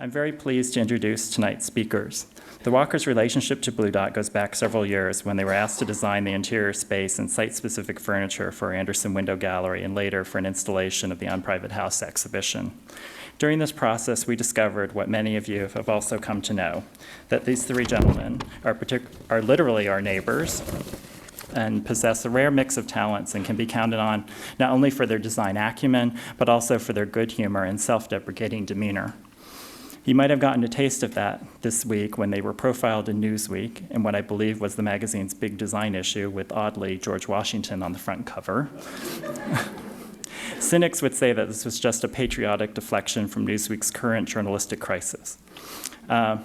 I'm very pleased to introduce tonight's speakers. The Walkers' relationship to Blu Dot goes back several years when they were asked to design the interior space and site-specific furniture for Anderson Window Gallery and later for an installation of the On Private House exhibition. During this process, we discovered what many of you have also come to know, that these three gentlemen are literally our neighbors and possess a rare mix of talents and can be counted on not only for their design acumen, but also for their good humor and self-deprecating demeanor. You might have gotten a taste of that this week when they were profiled in Newsweek in what I believe was the magazine's big design issue with, oddly, George Washington on the front cover. Cynics would say that this was just a patriotic deflection from Newsweek's current journalistic crisis.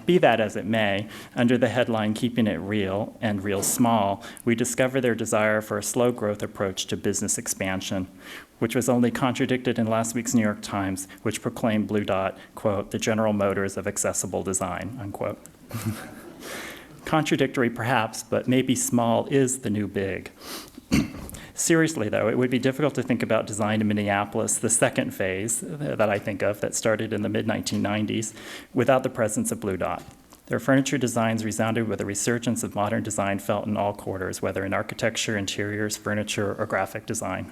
Be that as it may, under the headline Keeping It Real and Real Small, we discover their desire for a slow growth approach to business expansion, which was only contradicted in last week's New York Times, which proclaimed Blu Dot, quote, the General Motors of accessible design, unquote. Contradictory perhaps, but maybe small is the new big. Seriously, though, it would be difficult to think about design in Minneapolis, the second phase that I think of that started in the mid-1990s, without the presence of Blu Dot. Their furniture designs resounded with a resurgence of modern design felt in all quarters, whether in architecture, interiors, furniture, or graphic design.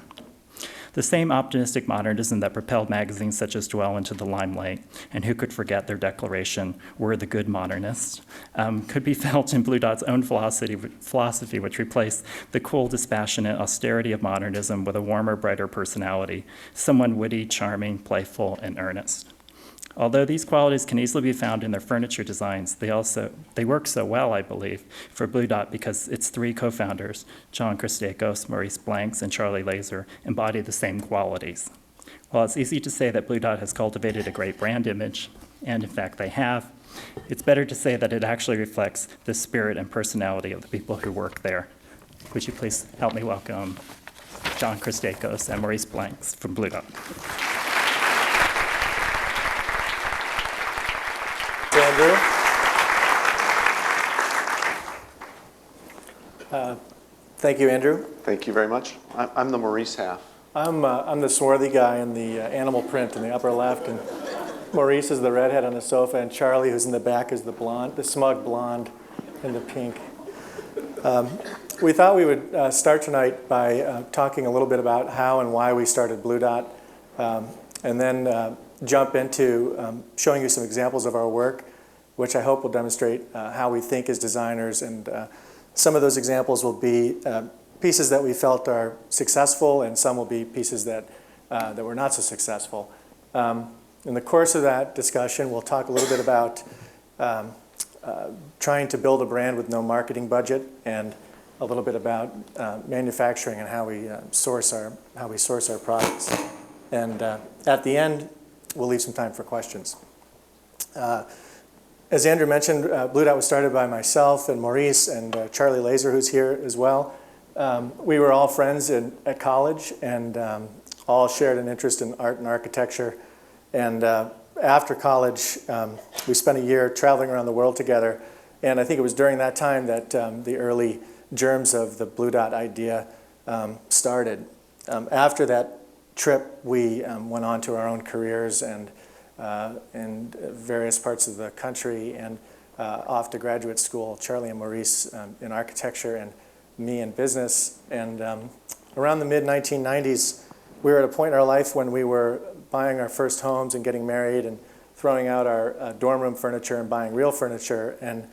The same optimistic modernism that propelled magazines such as Dwell into the limelight, and who could forget their declaration, "We're the good modernists," could be felt in Blu Dot's own philosophy, which replaced the cool, dispassionate austerity of modernism with a warmer, brighter personality, someone witty, charming, playful, and earnest. Although these qualities can easily be found in their furniture designs, they work so well, I believe, for Blu Dot because its three co-founders, John Christakos, Maurice Blanks, and Charlie Lazor, embody the same qualities. While it's easy to say that Blu Dot has cultivated a great brand image, and in fact they have, it's better to say that it actually reflects the spirit and personality of the people who work there. Would you please help me welcome John Christakos and Maurice Blanks from Blu Dot. Andrew. Thank you, Andrew. Thank you very much. I'm the Maurice half. I'm the swarthy guy in the animal print in the upper left, and Maurice is the redhead on the sofa, and Charlie, who's in the back, is the blonde, the smug blonde in the pink. We thought we would start tonight by talking a little bit about how and why we started Blu Dot, and then jump into showing you some examples of our work, which I hope will demonstrate how we think as designers. And some of those examples will be pieces that we felt are successful, and some will be pieces that were not so successful. In the course of that discussion, we'll talk a little bit about trying to build a brand with no marketing budget, and a little bit about manufacturing and how we source our products. And at the end, we'll leave some time for questions. As Andrew mentioned, Blu Dot was started by myself and Maurice and Charlie Lazor, who's here as well. We were all friends at college and all shared an interest in art and architecture. And after college, we spent a year traveling around the world together. And I think it was during that time that the early germs of the Blu Dot idea started. After that trip, we went on to our own careers and in various parts of the country, and off to graduate school, Charlie and Maurice in architecture and me in business. And around the mid-1990s, we were at a point in our life when we were buying our first homes and getting married and throwing out our dorm room furniture and buying real furniture. And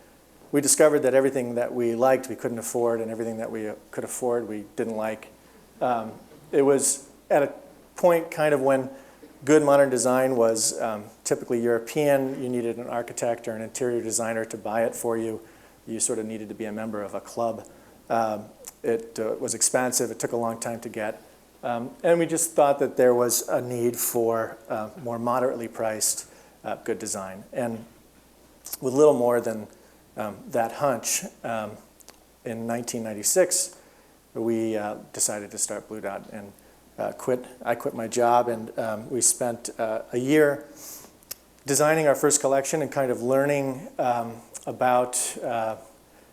we discovered that everything that we liked we couldn't afford, and everything that we could afford we didn't like. It was at a point kind of when good modern design was typically European. You needed an architect or an interior designer to buy it for you. You sort of needed to be a member of a club. It was expensive. It took a long time to get. And we just thought that there was a need for more moderately priced good design. And with little more than that hunch, in 1996, we decided to start Blu Dot, and I quit my job, and we spent a year designing our first collection and kind of learning about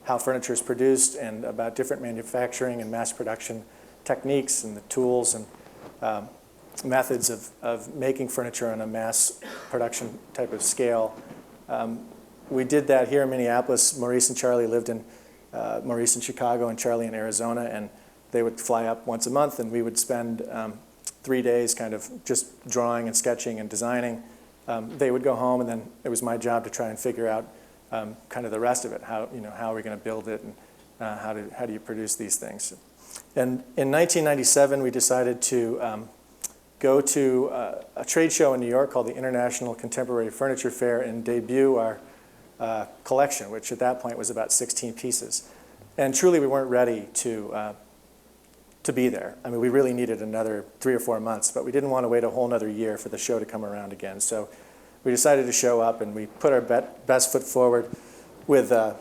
how furniture is produced and about different manufacturing and mass production techniques and the tools and methods of making furniture on a mass production type of scale. We did that here in Minneapolis. Maurice and Charlie lived in Maurice in Chicago and Charlie in Arizona, and they would fly up once a month, and we would spend 3 days kind of just drawing and sketching and designing. They would go home, and then it was my job to try and figure out kind of the rest of it. How are we going to build it, and how do you produce these things? And in 1997, we decided to go to a trade show in New York called the International Contemporary Furniture Fair and debut our collection, which at that point was about 16 pieces. And truly, we weren't ready to be there. I mean, we really needed another 3 or 4 months, but we didn't want to wait a whole another year for the show to come around again. So we decided to show up, and we put our best foot forward with a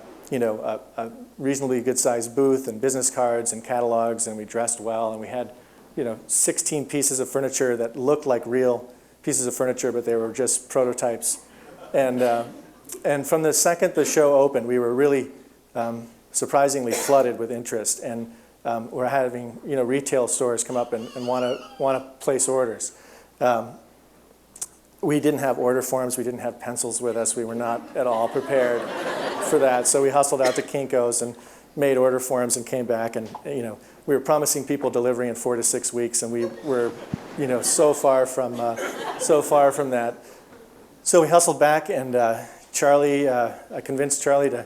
reasonably good-sized booth and business cards and catalogs, and we dressed well, and we had 16 pieces of furniture that looked like real pieces of furniture, but they were just prototypes. And from the second the show opened, we were really surprisingly flooded with interest, and we're having retail stores come up and want to place orders. We didn't have order forms. We didn't have pencils with us. We were not at all prepared for that. So we hustled out to Kinko's and made order forms and came back, and we were promising people delivery in 4 to 6 weeks, and we were so far from that. So we hustled back, and I convinced Charlie to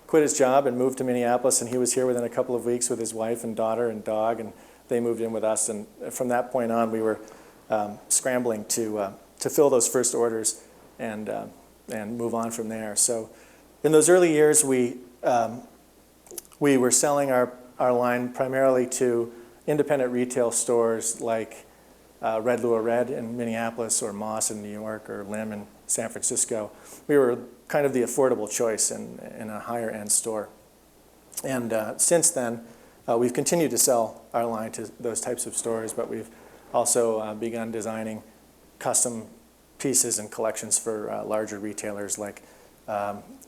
quit his job and move to Minneapolis, and he was here within a couple of weeks with his wife and daughter and dog, and they moved in with us. And from that point on, we were scrambling to fill those first orders and move on from there. So in those early years, we were selling our line primarily to independent retail stores like Red Lua Red in Minneapolis, or Moss in New York, or Lim in San Francisco. We were kind of the affordable choice in a higher end store. And since then, we've continued to sell our line to those types of stores, but we've also begun designing custom pieces and collections for larger retailers like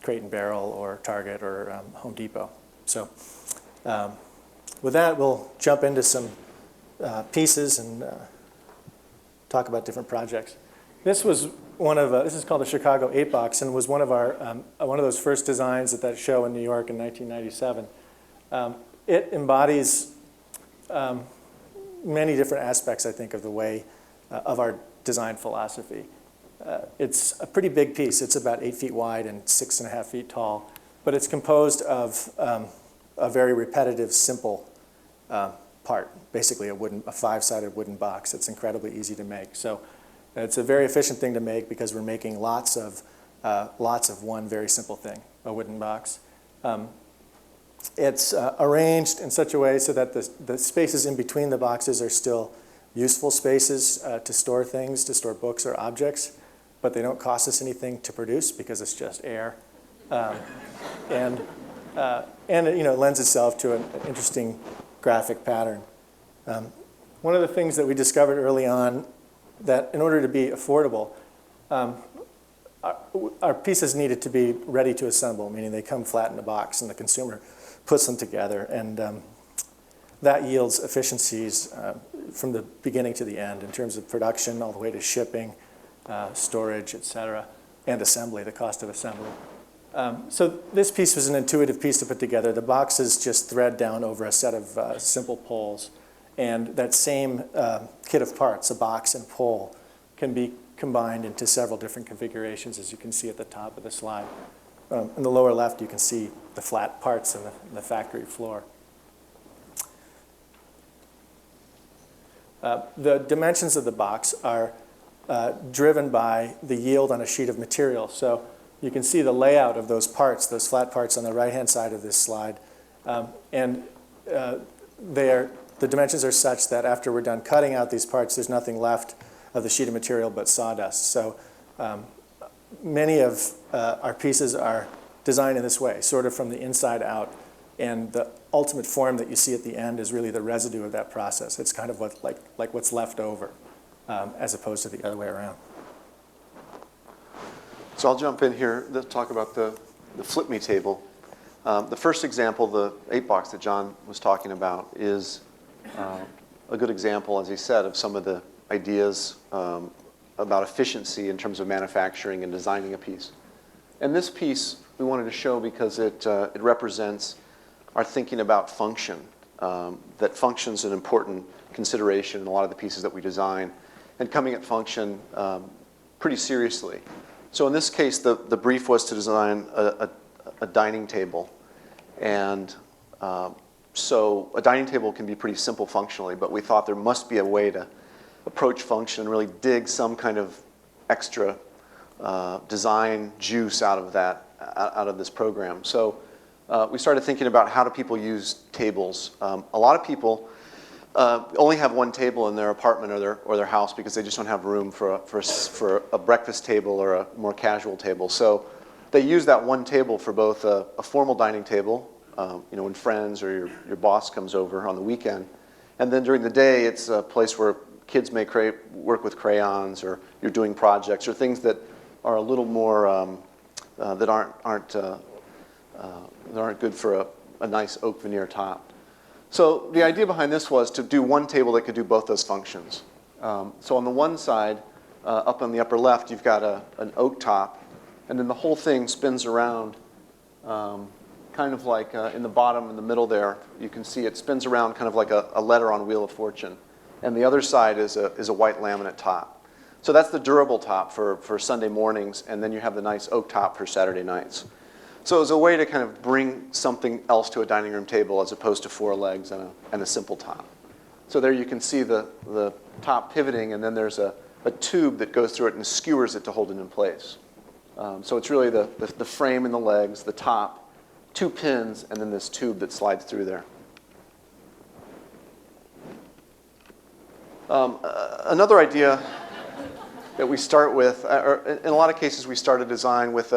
Crate and Barrel or Target or Home Depot. So with that, we'll jump into some pieces and talk about different projects. This was this is called the Chicago 8-box, and was one of those first designs at that show in New York in 1997. It embodies many different aspects, I think, of the way of our design philosophy. It's a pretty big piece. It's about 8 feet wide and 6.5 feet tall, but it's composed of a very repetitive, simple part, basically a 5-sided wooden box. It's incredibly easy to make. So it's a very efficient thing to make because we're making lots of one very simple thing, a wooden box. It's arranged in such a way so that the spaces in between the boxes are still useful spaces to store things, to store books or objects, but they don't cost us anything to produce because it's just air. And it lends itself to an interesting graphic pattern. One of the things that we discovered early on, that in order to be affordable, our pieces needed to be ready to assemble, meaning they come flat in a box and the consumer puts them together, and that yields efficiencies from the beginning to the end in terms of production all the way to shipping, storage, etc., and assembly, the cost of assembly. So this piece was an intuitive piece to put together. The boxes just thread down over a set of simple poles. And that same kit of parts, a box and pole, can be combined into several different configurations, as you can see at the top of the slide. In the lower left, you can see the flat parts on the factory floor. The dimensions of the box are driven by the yield on a sheet of material. So you can see the layout of those parts, those flat parts on the right-hand side of this slide. The dimensions are such that after we're done cutting out these parts, there's nothing left of the sheet of material but sawdust. So many of our pieces are designed in this way, sort of from the inside out. And the ultimate form that you see at the end is really the residue of that process. It's kind of like what's left over, as opposed to the other way around. So I'll jump in here to talk about the Flip Me table. The first example, the 8-box that John was talking about, is a good example, as he said, of some of the ideas about efficiency in terms of manufacturing and designing a piece. And this piece we wanted to show because it represents our thinking about function, that function's an important consideration in a lot of the pieces that we design, and coming at function pretty seriously. So in this case, the brief was to design a dining table. And so a dining table can be pretty simple functionally, but we thought there must be a way to approach function and really dig some kind of extra design juice out of this program. So we started thinking about how do people use tables. A lot of people only have one table in their apartment or their house because they just don't have room for a breakfast table or a more casual table. So they use that one table for both a formal dining table, when friends or your boss comes over on the weekend, and then during the day it's a place where kids may work with crayons, or you're doing projects or things that are a little more that aren't good for a nice oak veneer top. So the idea behind this was to do one table that could do both those functions. So on the one side, up on the upper left, you've got an oak top, and then the whole thing spins around, kind of like in the bottom, in the middle there, you can see it spins around kind of like a letter on Wheel of Fortune. And the other side is a white laminate top. So that's the durable top for Sunday mornings, and then you have the nice oak top for Saturday nights. So it was a way to kind of bring something else to a dining room table as opposed to four legs and a simple top. So there you can see the top pivoting, and then there's a tube that goes through it and skewers it to hold it in place. So it's really the frame and the legs, the top, two pins, and then this tube that slides through there. Another idea that we start with, or in a lot of cases we start a design with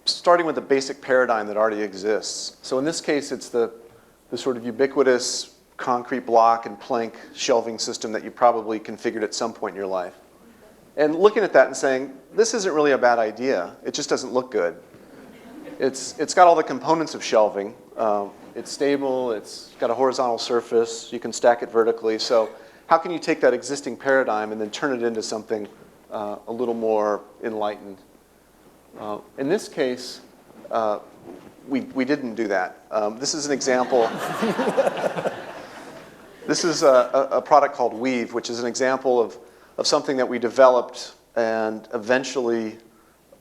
starting with a basic paradigm that already exists. So in this case, it's the sort of ubiquitous concrete block and plank shelving system that you probably configured at some point in your life. And looking at that and saying, this isn't really a bad idea. It just doesn't look good. It's got all the components of shelving. It's stable. It's got a horizontal surface. You can stack it vertically. So how can you take that existing paradigm and then turn it into something a little more enlightened? In this case, we didn't do that. This is an example. This is a product called Weave, which is an example of something that we developed and eventually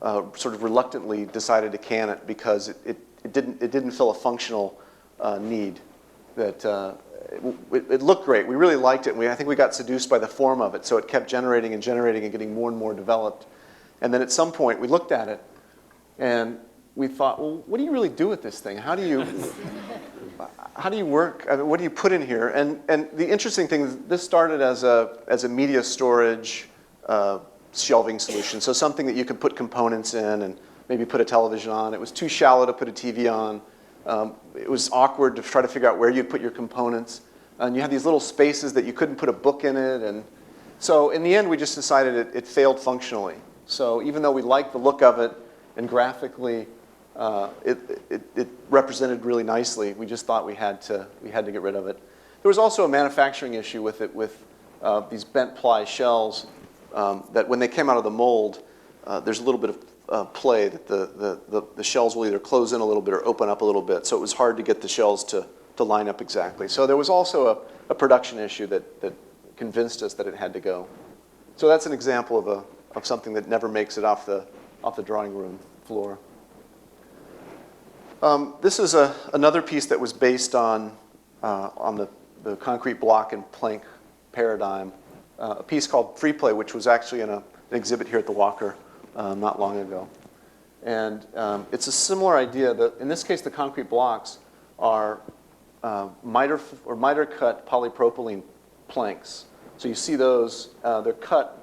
sort of reluctantly decided to can it because it didn't fill a functional need. That it looked great. We really liked it. And I think we got seduced by the form of it. So it kept generating and generating and getting more and more developed. And then at some point, we looked at it, and we thought, well, what do you really do with this thing? How do you work? I mean, what do you put in here? And the interesting thing is this started as a media storage shelving solution. So something that you could put components in and maybe put a television on. It was too shallow to put a TV on. It was awkward to try to figure out where you'd put your components. And you had these little spaces that you couldn't put a book in it. And so in the end, we just decided it failed functionally. So even though we liked the look of it and graphically it represented really nicely, we just thought we had to get rid of it. There was also a manufacturing issue with it, with these bent ply shells that when they came out of the mold, there's a little bit of play that the shells will either close in a little bit or open up a little bit. So it was hard to get the shells to line up exactly. So there was also a production issue that convinced us that it had to go. So that's an example of something that never makes it off the drawing room floor. This is another piece that was based on the concrete block and plank paradigm, a piece called Free Play, which was actually in an exhibit here at the Walker not long ago. And it's a similar idea. In this case, the concrete blocks are miter-cut polypropylene planks. So you see those, they're cut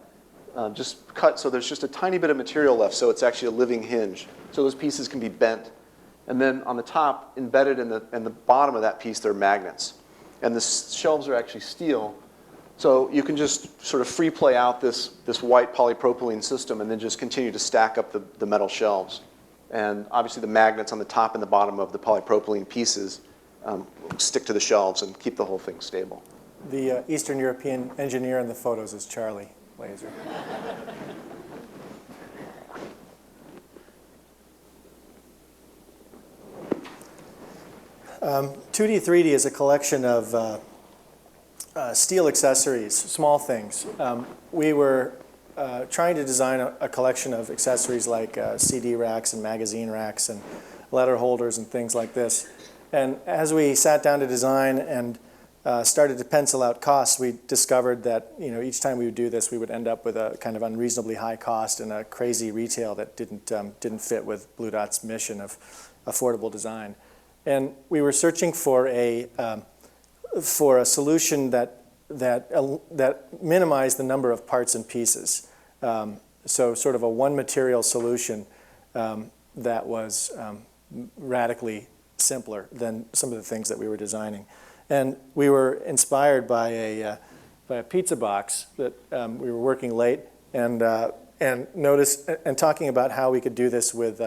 so there's just a tiny bit of material left, so it's actually a living hinge. So those pieces can be bent. And then on the top, embedded in the bottom of that piece, there are magnets. And the shelves are actually steel. So you can just sort of free play out this white polypropylene system and then just continue to stack up the metal shelves. And obviously the magnets on the top and the bottom of the polypropylene pieces stick to the shelves and keep the whole thing stable. The Eastern European engineer in the photos is Charlie Lazor. 2D, 3D is a collection of steel accessories, small things. We were trying to design a collection of accessories like CD racks and magazine racks and letter holders and things like this. And as we sat down to design and started to pencil out costs, we discovered that each time we would do this, we would end up with a kind of unreasonably high cost and a crazy retail that didn't fit with Blu Dot's mission of affordable design. And we were searching for a solution that minimized the number of parts and pieces. So sort of a one material solution that was radically simpler than some of the things that we were designing. And we were inspired by a pizza box that we were working late and noticed and talking about how we could do this with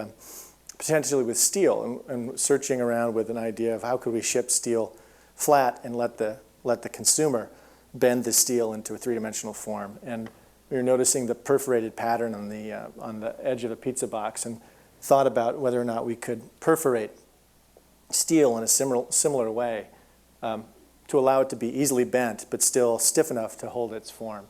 potentially with steel and searching around with an idea of how could we ship steel flat and let the consumer bend the steel into a three-dimensional form. And we were noticing the perforated pattern on the edge of the pizza box and thought about whether or not we could perforate steel in a similar way to allow it to be easily bent but still stiff enough to hold its form.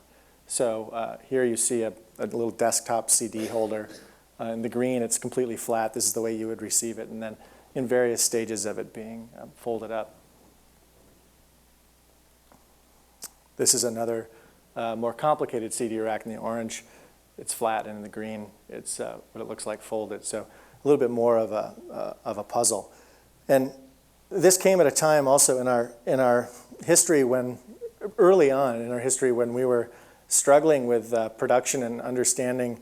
So here you see a little desktop CD holder. In the green, it's completely flat. This is the way you would receive it, and then in various stages of it being folded up. This is another more complicated CD rack in the orange. It's flat, and in the green, it's what it looks like folded. So a little bit more of a puzzle. And this came at a time also in our history when, early on in our history, when we were struggling with production and understanding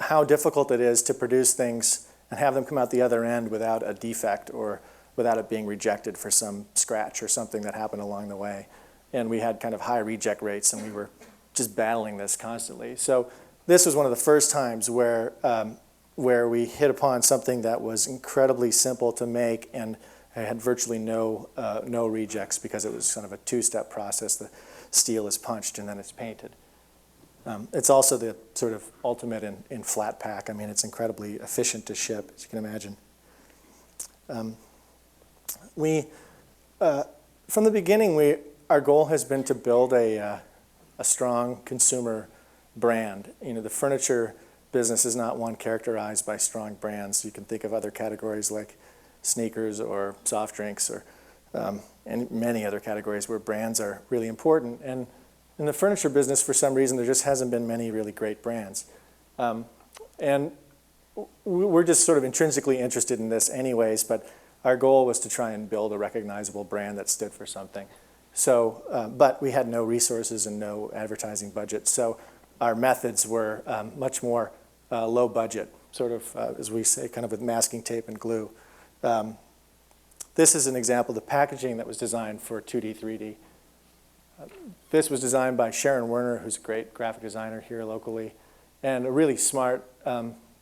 how difficult it is to produce things and have them come out the other end without a defect or without it being rejected for some scratch or something that happened along the way. And we had kind of high reject rates, and we were just battling this constantly. So this was one of the first times where we hit upon something that was incredibly simple to make and had virtually no rejects because it was kind of a two-step process. The steel is punched and then it's painted. It's also the sort of ultimate in flat pack. I mean, it's incredibly efficient to ship, as you can imagine. From the beginning, our goal has been to build a strong consumer brand. The furniture business is not one characterized by strong brands. You can think of other categories like sneakers or soft drinks and many other categories where brands are really important. And in the furniture business, for some reason, there just hasn't been many really great brands. And we're just sort of intrinsically interested in this anyways, but our goal was to try and build a recognizable brand that stood for something. So, but we had no resources and no advertising budget, so our methods were much more low budget, sort of, as we say, kind of with masking tape and glue. This is an example of the packaging that was designed for 2D, 3D. This was designed by Sharon Werner, who's a great graphic designer here locally, and a really smart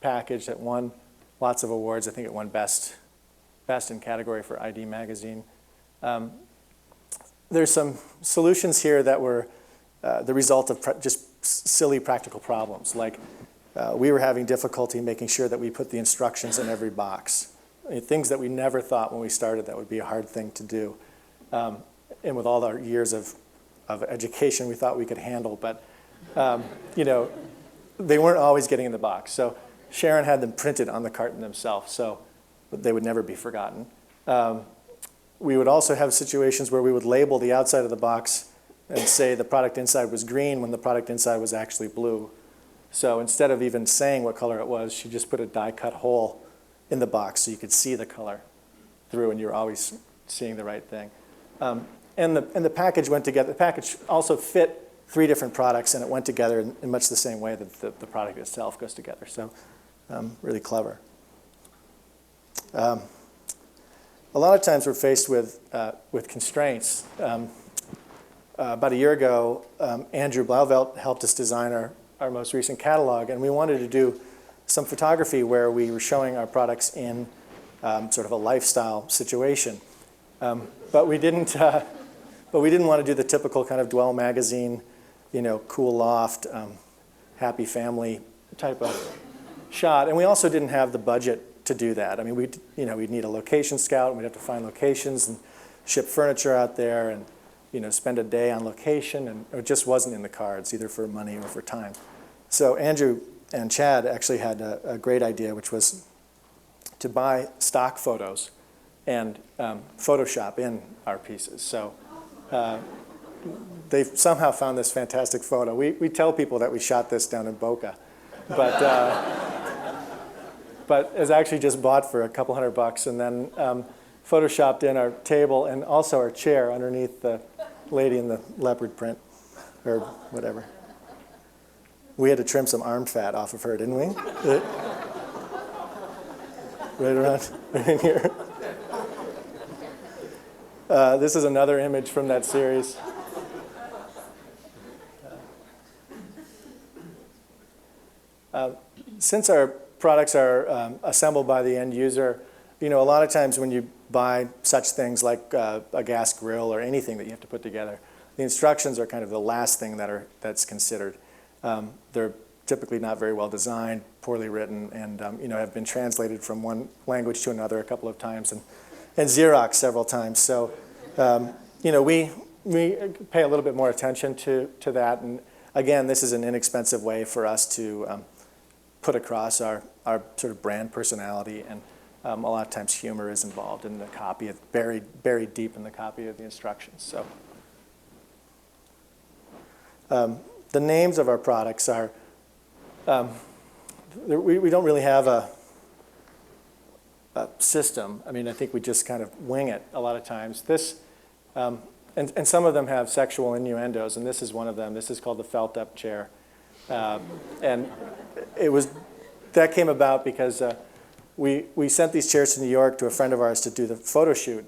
package that won lots of awards. I think it won best in category for ID Magazine. There's some solutions here that were the result of just silly practical problems. Like we were having difficulty making sure that we put the instructions in every box. I mean, things that we never thought when we started that would be a hard thing to do. And with all our years of education, we thought we could handle, but they weren't always getting in the box. So Sharon had them printed on the carton themselves, so they would never be forgotten. We would also have situations where we would label the outside of the box and say the product inside was green when the product inside was actually blue. So instead of even saying what color it was, she just put a die-cut hole in the box so you could see the color through and you're always seeing the right thing. And the package went together. The package also fit 3 different products, and it went together in much the same way that the product itself goes together. So really clever. A lot of times we're faced with constraints. About a year ago, Andrew Blauvelt helped us design our most recent catalog, and we wanted to do some photography where we were showing our products in sort of a lifestyle situation. But we didn't want to do the typical kind of Dwell magazine, cool loft, happy family type of shot. And we also didn't have the budget to do that. I mean, we'd need a location scout, and we'd have to find locations and ship furniture out there, and spend a day on location, and it just wasn't in the cards, either for money or for time. So Andrew and Chad actually had a great idea, which was to buy stock photos and Photoshop in our pieces. So they somehow found this fantastic photo. We tell people that we shot this down in Boca, but it's actually just bought for a couple $100, and then Photoshopped in our table and also our chair underneath the lady in the leopard print, or whatever. We had to trim some arm fat off of her, didn't we? Right around right in here. This is another image from that series. Since our products are assembled by the end user, a lot of times when you buy such things like a gas grill or anything that you have to put together, the instructions are kind of the last thing that's considered. They're typically not very well designed, poorly written, and have been translated from one language to another a couple of times, and Xerox several times. So we pay a little bit more attention to that, and again, this is an inexpensive way for us to put across our sort of brand personality, and a lot of times humor is involved in the copy, buried deep in the copy of the instructions. So the names of our products are, we don't really have a system. I mean, I think we just kind of wing it a lot of times. This, and some of them have sexual innuendos, and this is one of them. This is called the felt up chair. And that came about because we sent these chairs to New York to a friend of ours to do the photo shoot,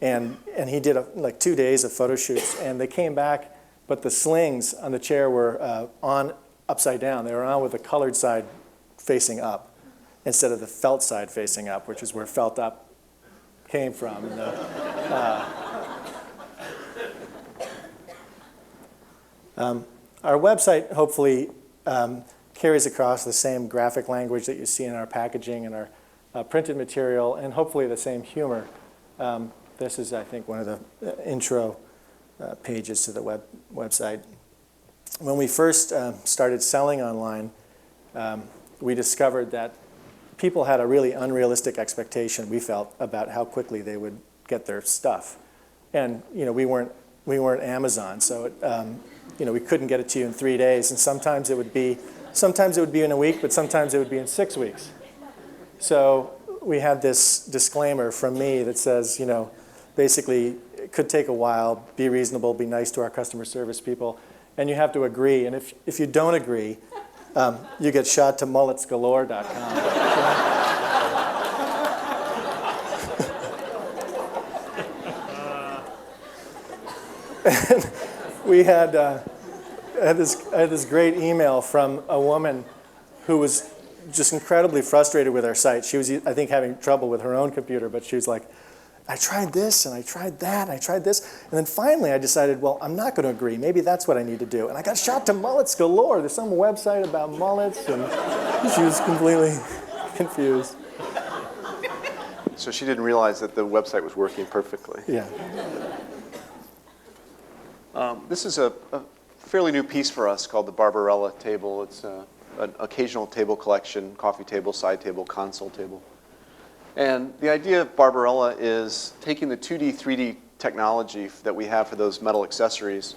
and he did like 2 days of photo shoots, and they came back, but the slings on the chair were on upside down. They were on with the colored side facing up instead of the felt side facing up, which is where felt up came from. And our website hopefully carries across the same graphic language that you see in our packaging and our printed material, and hopefully the same humor. This is, I think, one of the intro pages to the website. When we first started selling online, we discovered that people had a really unrealistic expectation, we felt, about how quickly they would get their stuff. And we weren't Amazon, so we couldn't get it to you in 3 days, and sometimes it would be in a week, but sometimes it would be in 6 weeks. So we had this disclaimer from me that says, basically, it could take a while, be reasonable, be nice to our customer service people, and you have to agree. And if you don't agree, you get shot to mulletsgalore.com. And we had, I had this great email from a woman who was just incredibly frustrated with our site. She was, I think, having trouble with her own computer, but she was like, I tried this, and I tried that, and I tried this. And then finally I decided, well, I'm not going to agree. Maybe that's what I need to do. And I got shot to Mullets Galore. There's some website about mullets, and she was completely confused. So she didn't realize that the website was working perfectly. Yeah. This is a fairly new piece for us called the Barbarella table. It's an occasional table collection, coffee table, side table, console table. And the idea of Barbarella is taking the 2D, 3D technology that we have for those metal accessories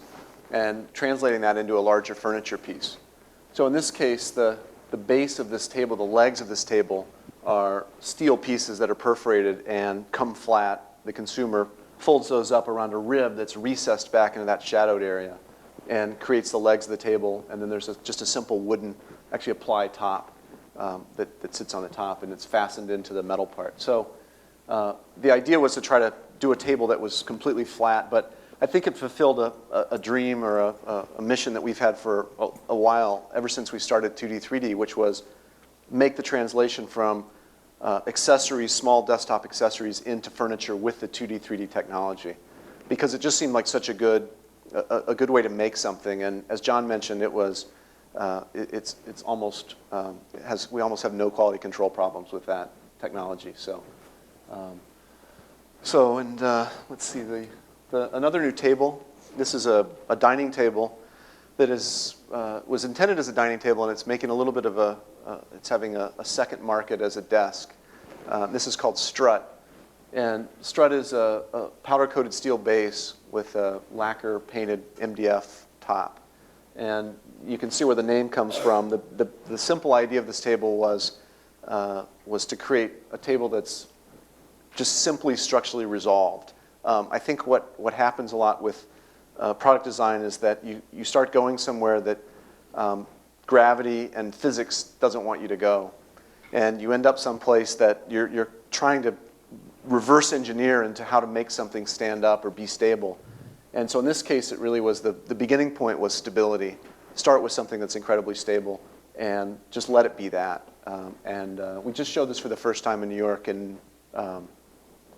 and translating that into a larger furniture piece. So in this case, the base of this table, the legs of this table, are steel pieces that are perforated and come flat. The consumer folds those up around a rib that's recessed back into that shadowed area and creates the legs of the table. And then there's just a simple wooden, actually a ply top that sits on the top, and it's fastened into the metal part. So the idea was to try to do a table that was completely flat, but I think it fulfilled a dream or a mission that we've had for a while, ever since we started 2D, 3D, which was make the translation from accessories, small desktop accessories, into furniture with the 2D, 3D technology, because it just seemed like such a good way to make something. And as John mentioned, it was it's almost we almost have no quality control problems with that technology. Let's see, another new table. This is a dining table that was intended as a dining table, and it's making a little bit of it's having a second market as a desk. This is called Strut. And Strut is a powder-coated steel base with a lacquer painted MDF top. And you can see where the name comes from. The simple idea of this table was to create a table that's just simply structurally resolved. I think what happens a lot with product design is that you start going somewhere that gravity and physics doesn't want you to go. And you end up someplace that you're trying to reverse engineer into how to make something stand up or be stable. And so in this case, it really was the beginning point was stability. Start with something that's incredibly stable and just let it be that. We just showed this for the first time in New York in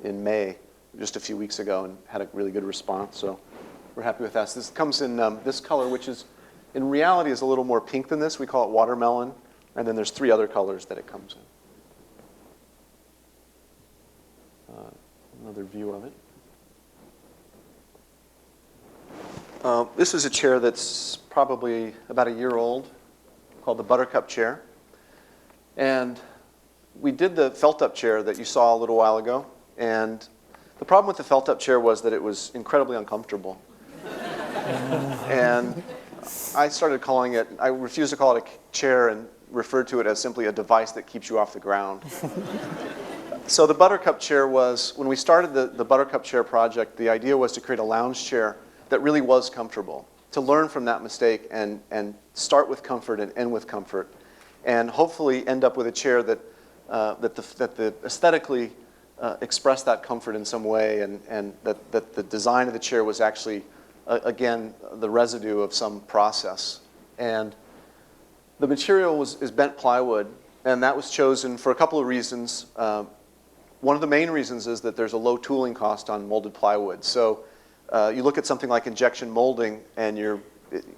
May, just a few weeks ago, and had a really good response. So we're happy with that. So this comes in this color, which is, in reality, is a little more pink than this. We call it watermelon. And then there's 3 other colors that it comes in. Another view of it. This is a chair that's probably about a year old, called the Buttercup chair. And we did the felt-up chair that you saw a little while ago. And the problem with the felt-up chair was that it was incredibly uncomfortable. And I started calling it, I refused to call it a chair and referred to it as simply a device that keeps you off the ground. So the Buttercup chair was, when we started the Buttercup chair project, the idea was to create a lounge chair that really was comfortable, to learn from that mistake and start with comfort and end with comfort, and hopefully end up with a chair that aesthetically expressed that comfort in some way, and that the design of the chair was actually, again, the residue of some process. And the material is bent plywood, and that was chosen for a couple of reasons. One of the main reasons is that there's a low tooling cost on molded plywood. So you look at something like injection molding, and you're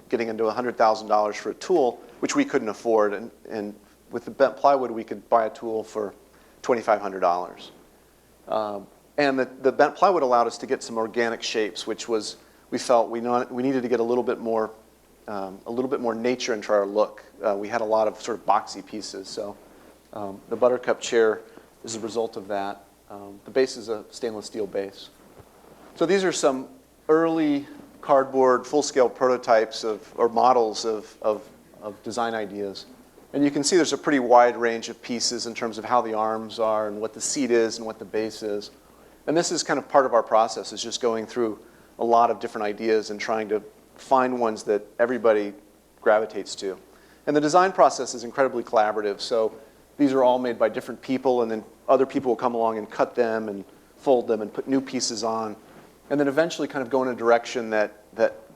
getting into $100,000 for a tool, which we couldn't afford. And with the bent plywood, we could buy a tool for $2,500. And the bent plywood allowed us to get some organic shapes, which was, we felt we needed to get a little bit more nature into our look. We had a lot of sort of boxy pieces, so the Buttercup chair is a result of that. The base is a stainless steel base. So these are some early cardboard, full-scale prototypes or models of design ideas. And you can see there's a pretty wide range of pieces in terms of how the arms are and what the seat is and what the base is. And this is kind of part of our process, is just going through a lot of different ideas and trying to find ones that everybody gravitates to. And the design process is incredibly collaborative. So these are all made by different people, and then other people will come along and cut them and fold them and put new pieces on, and then eventually kind of go in a direction that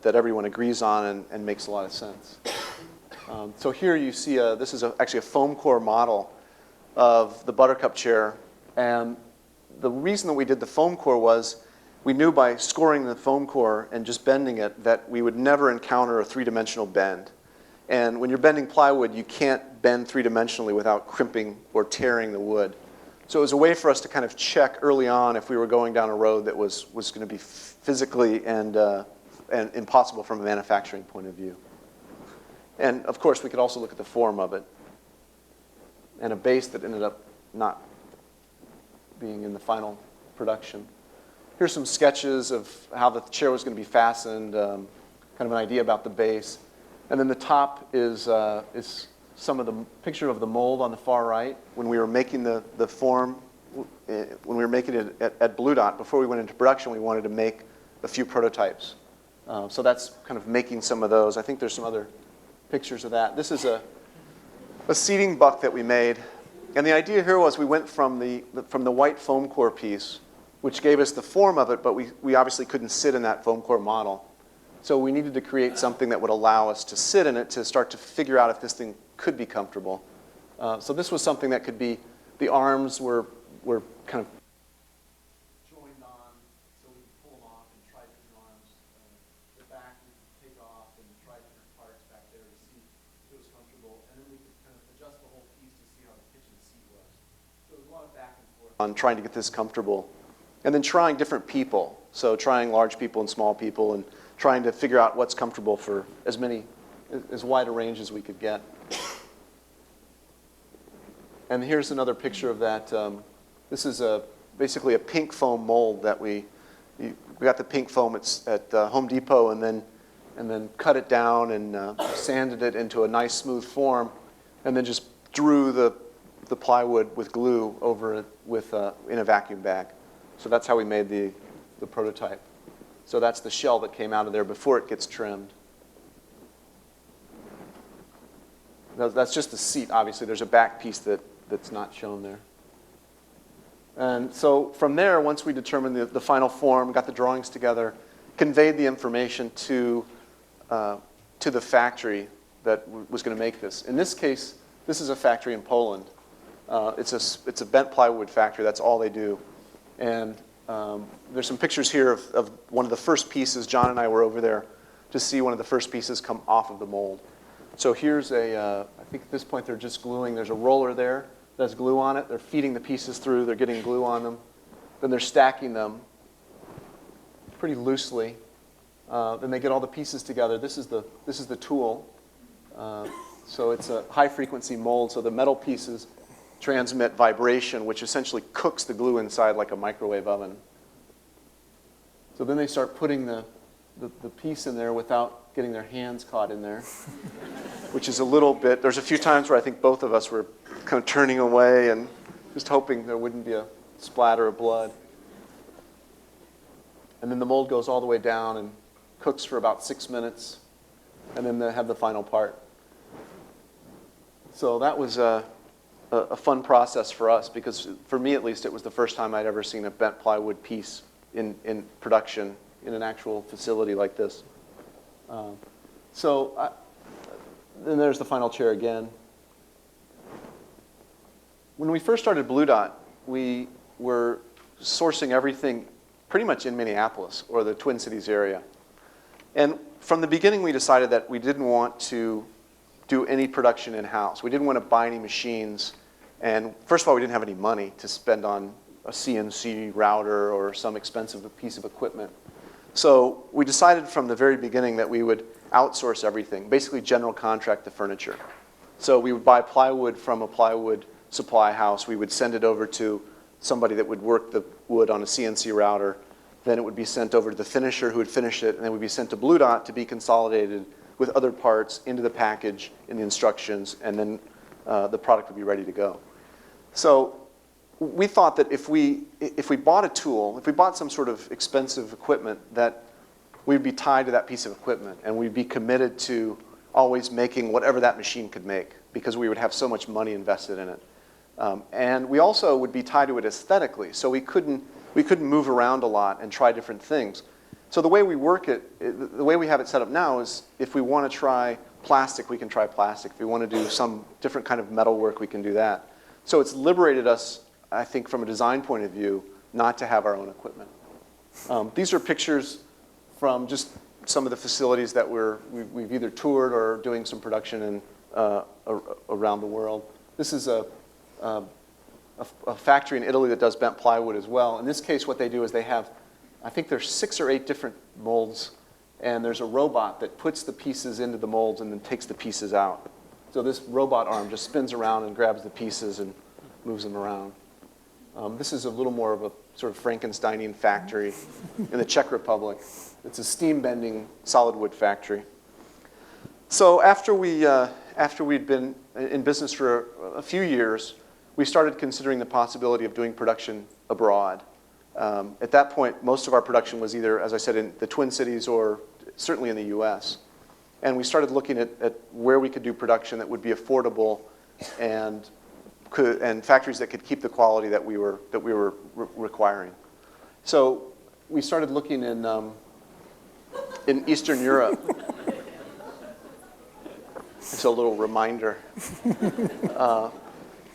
everyone agrees on and makes a lot of sense. So here you see, this is actually a foam core model of the Buttercup chair. And the reason that we did the foam core was we knew by scoring the foam core and just bending it that we would never encounter a 3-dimensional bend. And when you're bending plywood, you can't bend 3-dimensionally without crimping or tearing the wood. So it was a way for us to kind of check early on if we were going down a road that was going to be physically and impossible from a manufacturing point of view. And of course, we could also look at the form of it and a base that ended up not being in the final production. Here's some sketches of how the chair was going to be fastened, kind of an idea about the base. And then the top is some of the picture of the mold on the far right. When we were making the form, when we were making it at Blu Dot, before we went into production, we wanted to make a few prototypes. So that's kind of making some of those. I think there's some other pictures of that. This is a seating buck that we made. And the idea here was we went from the white foam core piece, which gave us the form of it, but we obviously couldn't sit in that foam core model. So we needed to create something that would allow us to sit in it to start to figure out if this thing could be comfortable. So this was something that could be, the arms were kind of joined on, so we could pull them off and try different arms. The back we could take off and try different parts back there to see if it was comfortable. And then we could kind of adjust the whole piece to see how the kitchen seat was. So on trying to get this comfortable. And then trying different people. So trying large people and small people and trying to figure out what's comfortable for as wide a range as we could get. And here's another picture of that. This is basically a pink foam mold that we got the pink foam at Home Depot and then cut it down and sanded it into a nice smooth form and then just drew the plywood with glue over it in a vacuum bag. So that's how we made the prototype. So that's the shell that came out of there before it gets trimmed. That's just the seat, obviously. There's a back piece that's not shown there. And so from there, once we determined the final form, got the drawings together, conveyed the information to the factory that was going to make this. In this case, this is a factory in Poland. It's a bent plywood factory. That's all they do. And there's some pictures here of one of the first pieces. John and I were over there to see one of the first pieces come off of the mold. So here's I think at this point they're just gluing. There's a roller there that has glue on it. They're feeding the pieces through. They're getting glue on them. Then they're stacking them pretty loosely. Then they get all the pieces together. This is the tool. So it's a high-frequency mold. So the metal pieces transmit vibration, which essentially cooks the glue inside like a microwave oven. So then they start putting the piece in there without getting their hands caught in there, which is a little bit, there's a few times where I think both of us were kind of turning away and just hoping there wouldn't be a splatter of blood. And then the mold goes all the way down and cooks for about 6 minutes, and then they have the final part. So that was a fun process for us because, for me at least, it was the first time I'd ever seen a bent plywood piece in production in an actual facility like this. Then there's the final chair again. When we first started Blu Dot, we were sourcing everything pretty much in Minneapolis or the Twin Cities area. And from the beginning, we decided that we didn't want to do any production in-house. We didn't want to buy any machines. And first of all, we didn't have any money to spend on a CNC router or some expensive piece of equipment. So we decided from the very beginning that we would outsource everything, basically general contract the furniture. So we would buy plywood from a plywood supply house. We would send it over to somebody that would work the wood on a CNC router. Then it would be sent over to the finisher who would finish it, and then it would be sent to Blu Dot to be consolidated with other parts into the package in the instructions, and then the product would be ready to go. So we thought that if we bought a tool, if we bought some sort of expensive equipment, that we'd be tied to that piece of equipment, and we'd be committed to always making whatever that machine could make, because we would have so much money invested in it. And we also would be tied to it aesthetically, so we couldn't move around a lot and try different things. So the way we work it, the way we have it set up now is if we want to try plastic, we can try plastic. If we want to do some different kind of metal work, we can do that. So it's liberated us, I think, from a design point of view, not to have our own equipment. These are pictures from just some of the facilities that we've either toured or doing some production in around the world. This is a factory in Italy that does bent plywood as well. In this case, what they do is they have, I think there's 6 or 8 different molds, and there's a robot that puts the pieces into the molds and then takes the pieces out. So this robot arm just spins around and grabs the pieces and moves them around. This is a little more of a sort of Frankensteinian factory in the Czech Republic. It's a steam bending solid wood factory. So after we'd been in business for a few years, we started considering the possibility of doing production abroad. At that point, most of our production was either, as I said, in the Twin Cities or certainly in the US. And we started looking at where we could do production that would be affordable and factories that could keep the quality that we were requiring. So we started looking in Eastern Europe. It's a little reminder.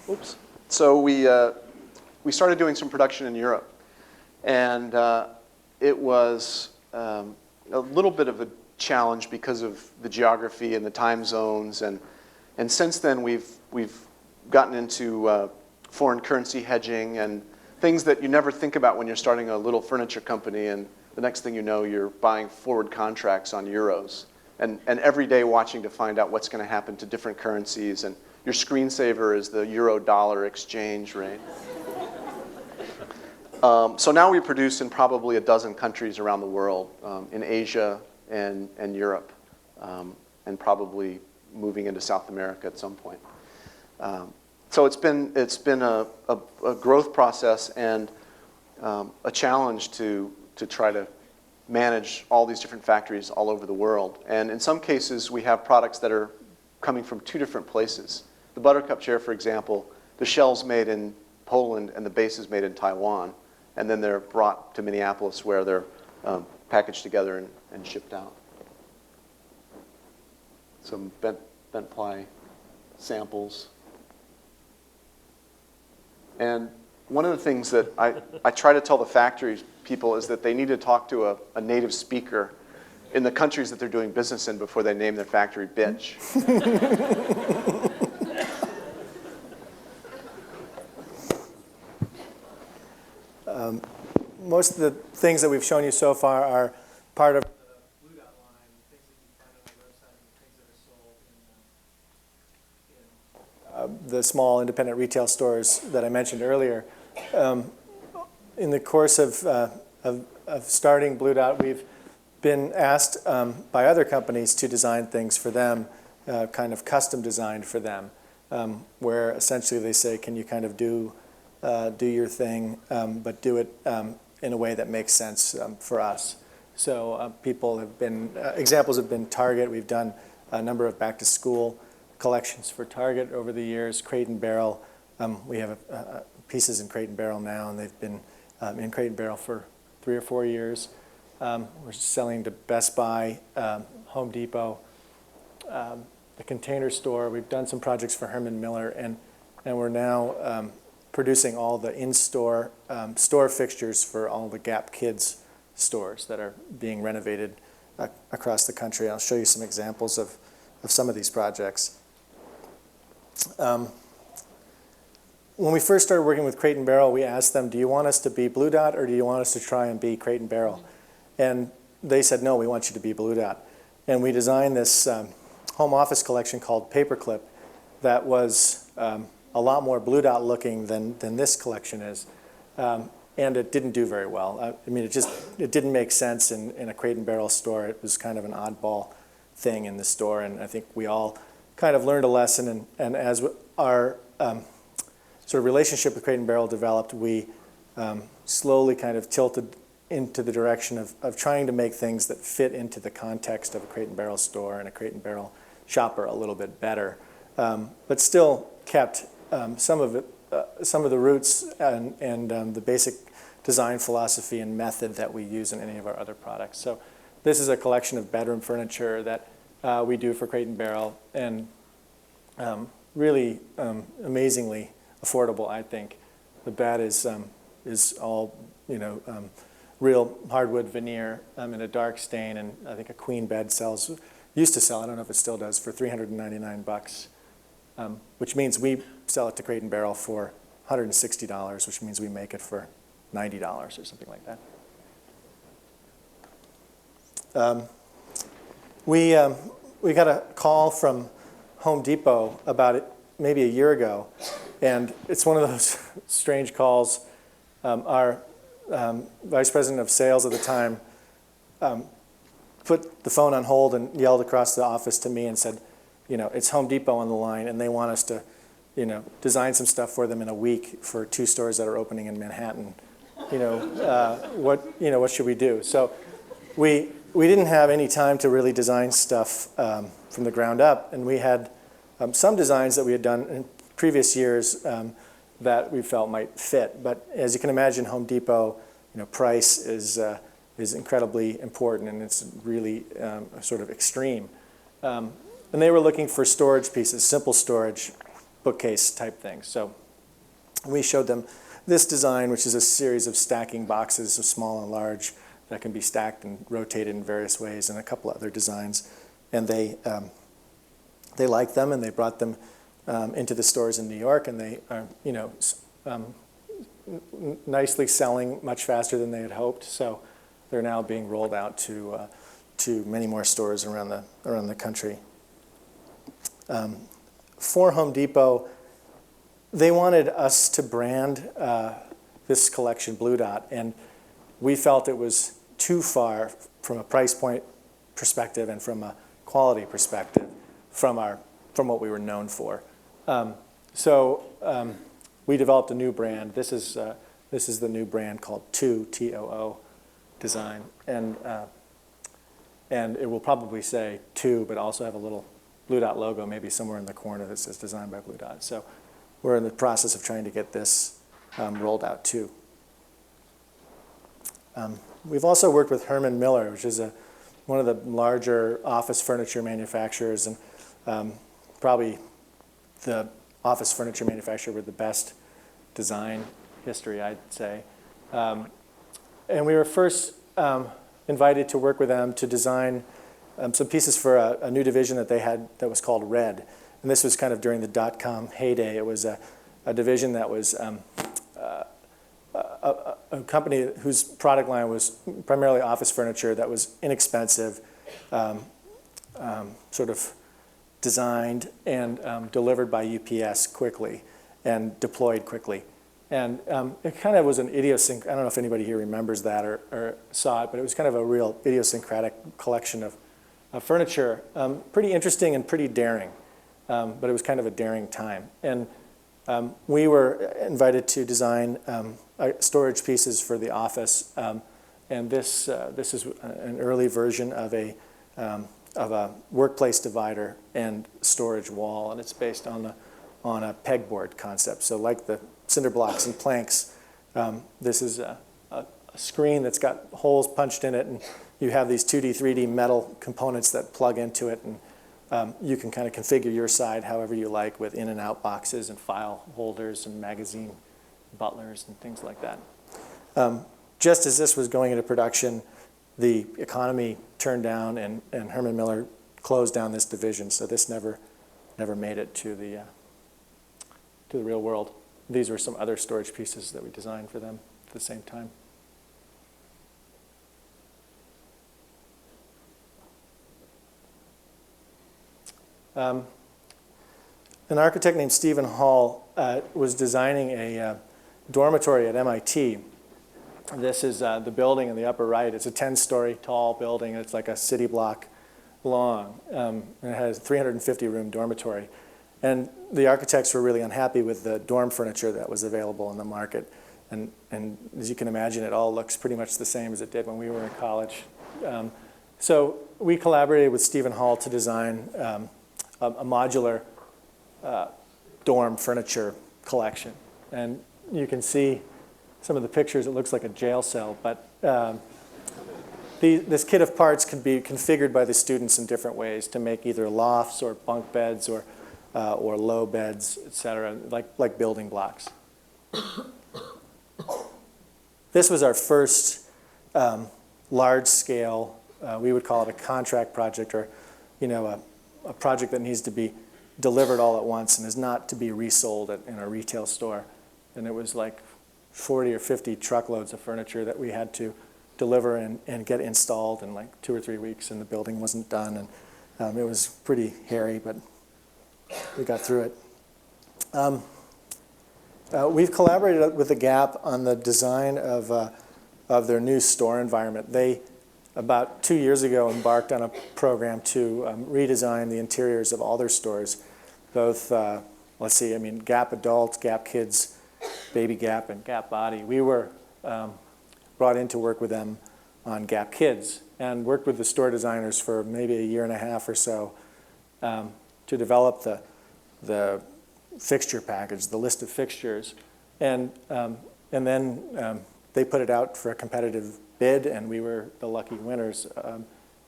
Oops. So we started doing some production in Europe, and it was a little bit of a challenge because of the geography and the time zones, and since then we've gotten into foreign currency hedging and things that you never think about when you're starting a little furniture company, and the next thing you know, you're buying forward contracts on euros, and every day watching to find out what's going to happen to different currencies, and your screensaver is the euro-dollar exchange rate. So now we produce in probably a dozen countries around the world, in Asia and Europe, and probably moving into South America at some point. So it's been a growth process and a challenge to try to manage all these different factories all over the world. And in some cases, we have products that are coming from two different places. The Buttercup chair, for example, the shell's made in Poland and the base is made in Taiwan. And then they're brought to Minneapolis where they're packaged together and shipped out. Some bent ply samples. And one of the things that I try to tell the factory people is that they need to talk to a native speaker in the countries that they're doing business in before they name their factory bitch. Most of the things that we've shown you so far are part of the Blu Dot line, things that you can find on our website, and things that are sold in the small independent retail stores that I mentioned earlier. In the course of starting Blu Dot, we've been asked by other companies to design things for them, kind of custom designed for them, where essentially they say, can you kind of do your thing, but do it in a way that makes sense for us. So people have been, examples have been Target. We've done a number of back-to-school collections for Target over the years. Crate and Barrel. We have pieces in Crate and Barrel now, and they've been in Crate and Barrel for 3 or 4 years. We're selling to Best Buy, Home Depot, the Container Store. We've done some projects for Herman Miller, and we're now producing all the in-store store fixtures for all the Gap Kids stores that are being renovated across the country. I'll show you some examples of some of these projects. When we first started working with Crate and Barrel, we asked them, do you want us to be Blu Dot or do you want us to try and be Crate and Barrel? And they said, no, we want you to be Blu Dot. And we designed this home office collection called Paperclip that was a lot more Blu Dot looking than this collection is. And it didn't do very well. I mean, it didn't make sense in a Crate and Barrel store. It was kind of an oddball thing in the store, and I think we all kind of learned a lesson, and as our sort of relationship with Crate and Barrel developed, we slowly kind of tilted into the direction of trying to make things that fit into the context of a Crate and Barrel store and a Crate and Barrel shopper a little bit better, but still kept some of the roots and the basic design philosophy and method that we use in any of our other products. So this is a collection of bedroom furniture that we do for Crate and Barrel, and really amazingly affordable, I think. The bed is all, real hardwood veneer in a dark stain, and I think a queen bed used to sell, I don't know if it still does, for $399, which means we sell it to Crate and Barrel for $160, which means we make it for $90 or something like that. We got a call from Home Depot about it maybe a year ago, and it's one of those strange calls. Our vice president of sales at the time put the phone on hold and yelled across the office to me and said, it's Home Depot on the line, and they want us to, design some stuff for them in a week for 2 stores that are opening in Manhattan. What should we do? So we didn't have any time to really design stuff from the ground up, and we had some designs that we had done in previous years that we felt might fit. But as you can imagine, Home Depot, price is incredibly important, and it's really sort of extreme. And they were looking for storage pieces, simple storage, bookcase type things. So we showed them this design, which is a series of stacking boxes of small and large that can be stacked and rotated in various ways, and a couple other designs. And they liked them, and they brought them into the stores in New York, and they are, nicely selling much faster than they had hoped. So they're now being rolled out to many more stores around the country. For Home Depot, they wanted us to brand this collection Blu Dot, and we felt it was too far from a price point perspective and from a quality perspective from what we were known for. So we developed a new brand. This is the new brand called Too, T-O-O Design, and it will probably say Too, but also have a little Blu Dot logo maybe somewhere in the corner that says Designed by Blu Dot. So we're in the process of trying to get this rolled out too. We've also worked with Herman Miller, which is one of the larger office furniture manufacturers, and probably the office furniture manufacturer with the best design history, I'd say. And we were first invited to work with them to design some pieces for a new division that they had that was called Red. And this was kind of during the dot-com heyday. It was a division that was a company whose product line was primarily office furniture that was inexpensive, sort of designed and delivered by UPS quickly and deployed quickly. And it kind of was an idiosyncratic, I don't know if anybody here remembers that or saw it, but it was kind of a real idiosyncratic collection of furniture. Pretty interesting and pretty daring, but it was kind of a daring time. And we were invited to design storage pieces for the office, and this is an early version of a workplace divider and storage wall, and it's based on a pegboard concept. So like the cinder blocks and planks, this is a screen that's got holes punched in it, and you have these 2D, 3D metal components that plug into it, and you can kind of configure your side however you like with in and out boxes and file holders and magazine butlers and things like that. Just as this was going into production, the economy turned down, and Herman Miller closed down this division, so this never made it to the real world. These were some other storage pieces that we designed for them at the same time. An architect named Steven Holl was designing a dormitory at MIT. This is the building in the upper right. It's a 10-story tall building. It's like a city block long. And it has a 350-room dormitory. And the architects were really unhappy with the dorm furniture that was available in the market. And as you can imagine, it all looks pretty much the same as it did when we were in college. So we collaborated with Steven Holl to design a modular dorm furniture collection. And you can see some of the pictures. It looks like a jail cell, but this kit of parts can be configured by the students in different ways to make either lofts or bunk beds or low beds, et cetera, like building blocks. This was our first large-scale, we would call it a contract project, or a project that needs to be delivered all at once and is not to be resold in a retail store. And it was like 40 or 50 truckloads of furniture that we had to deliver and get installed in like 2 or 3 weeks, and the building wasn't done. And it was pretty hairy, but we got through it. We've collaborated with the Gap on the design of their new store environment. They, about 2 years ago, embarked on a program to redesign the interiors of all their stores, both, Gap Adult, Gap Kids, Baby Gap, and Gap Body. We were brought in to work with them on Gap Kids and worked with the store designers for maybe 1.5 years or so to develop the fixture package, the list of fixtures. And then they put it out for a competitive bid, and we were the lucky winners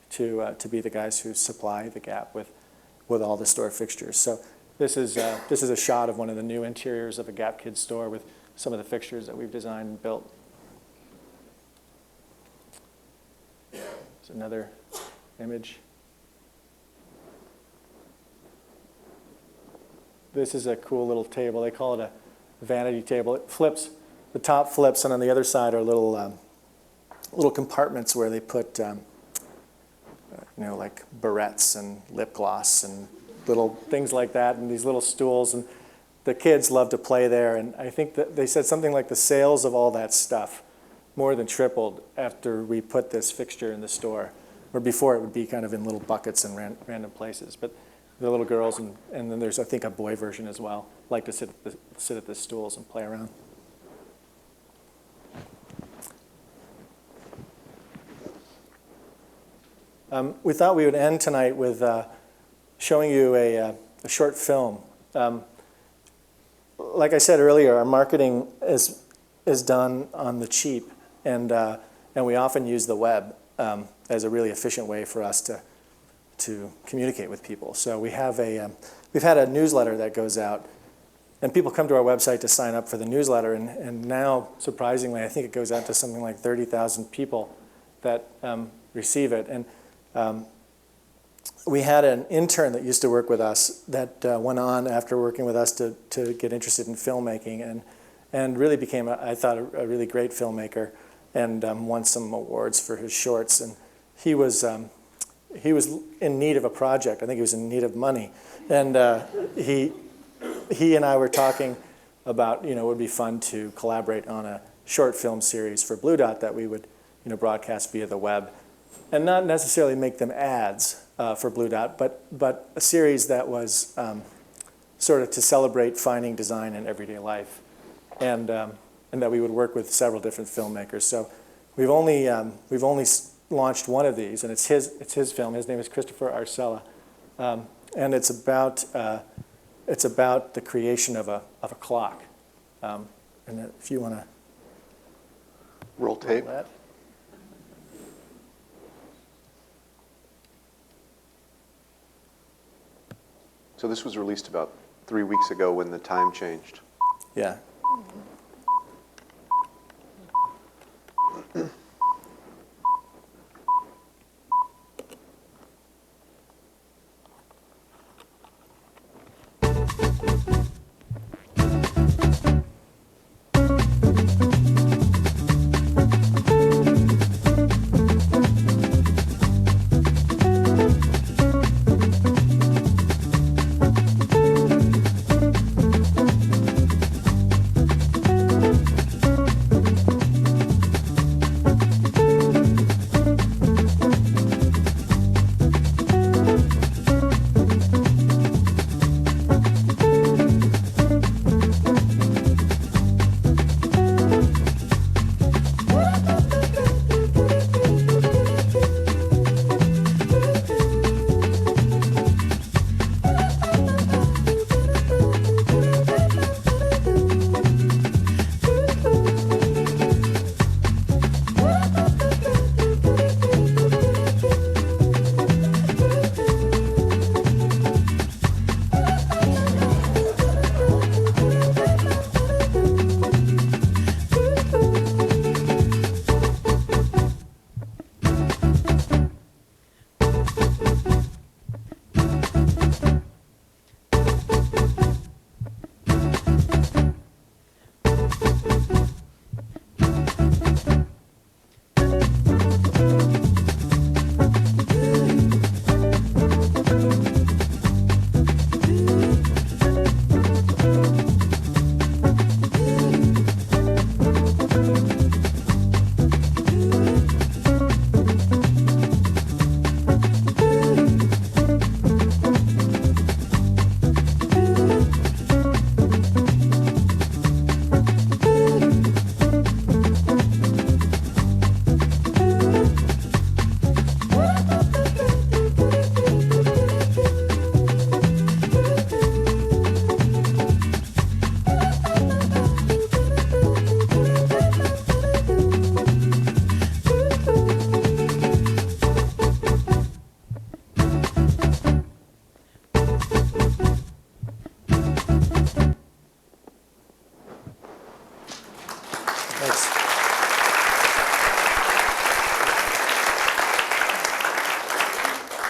to be the guys who supply the Gap with all the store fixtures. So this is a shot of one of the new interiors of a Gap Kids store with some of the fixtures that we've designed and built. There's another image. this is a cool little table. They call it a vanity table. It flips, the top flips, and on the other side are little compartments where they put, like barrettes and lip gloss and little things like that, and these little stools. And the kids love to play there. And I think that they said something like the sales of all that stuff more than tripled after we put this fixture in the store. Or before, it would be kind of in little buckets in random places. But the little girls, and then there's, I think, a boy version as well, like to sit at the stools and play around. We thought we would end tonight with showing you a short film. Like I said earlier, our marketing is done on the cheap, and we often use the web as a really efficient way for us to communicate with people. So we've had a newsletter that goes out, and people come to our website to sign up for the newsletter, and now, surprisingly, I think it goes out to something like 30,000 people that receive it. And we had an intern that used to work with us that went on after working with us to get interested in filmmaking, and really became, I thought, a really great filmmaker, and won some awards for his shorts. And he was in need of a project. I think he was in need of money, and he and I were talking about, it would be fun to collaborate on a short film series for Blu Dot that we would broadcast via the web, and not necessarily make them ads for Blu Dot, but a series that was sort of to celebrate finding design in everyday life, and that we would work with several different filmmakers. So we've only launched one of these, and it's his film. His name is Christopher Arcella, and it's about the creation of a clock. And if you want to roll tape. That. So this was released about 3 weeks ago when the time changed. Yeah.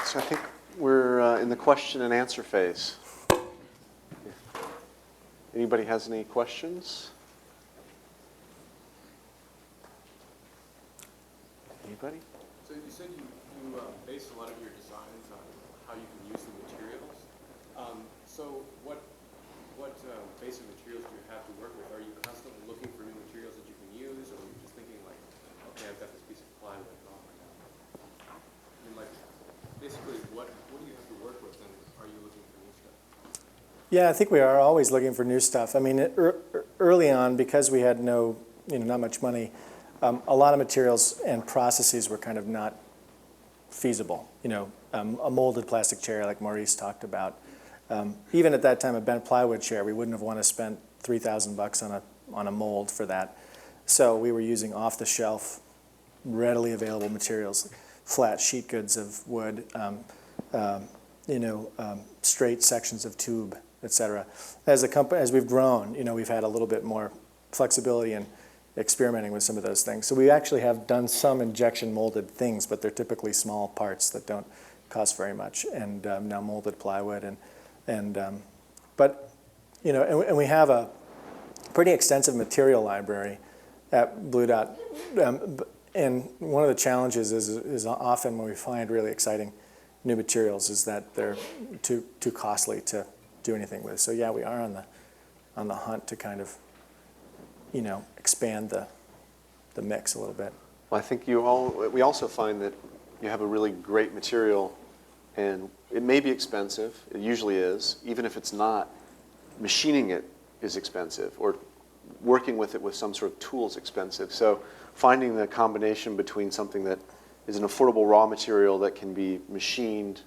So I think we're in the question and answer phase. Anybody has any questions? Anybody? So you said you base a lot of your designs on how you can use the materials. So what basic materials do you have to work with? Are you constantly looking for new materials that you can use, or are you just thinking like, okay, I've got this piece of plywood, oh my God. I mean, like, basically, what do you have to work with, and are you looking for new stuff? Yeah, I think we are always looking for new stuff. I mean, early on, because we had not much money, a lot of materials and processes were kind of not feasible. A molded plastic chair like Maurice talked about. Even at that time, a bent plywood chair, we wouldn't have wanted to spend $3,000 on a mold for that. So we were using off-the-shelf, readily available materials, flat sheet goods of wood, straight sections of tube, etc. As we've grown, we've had a little bit more flexibility in experimenting with some of those things. So we actually have done some injection molded things, but they're typically small parts that don't cost very much, and now molded plywood and we have a pretty extensive material library at Blu Dot, and one of the challenges is often when we find really exciting new materials is that they're too costly to do anything with. So yeah, we are on the hunt to kind of expand the mix a little bit. Well, I think we also find that you have a really great material, and it may be expensive, it usually is, even if it's not, machining it is expensive, or working with it with some sort of tool is expensive. So finding the combination between something that is an affordable raw material that can be machined,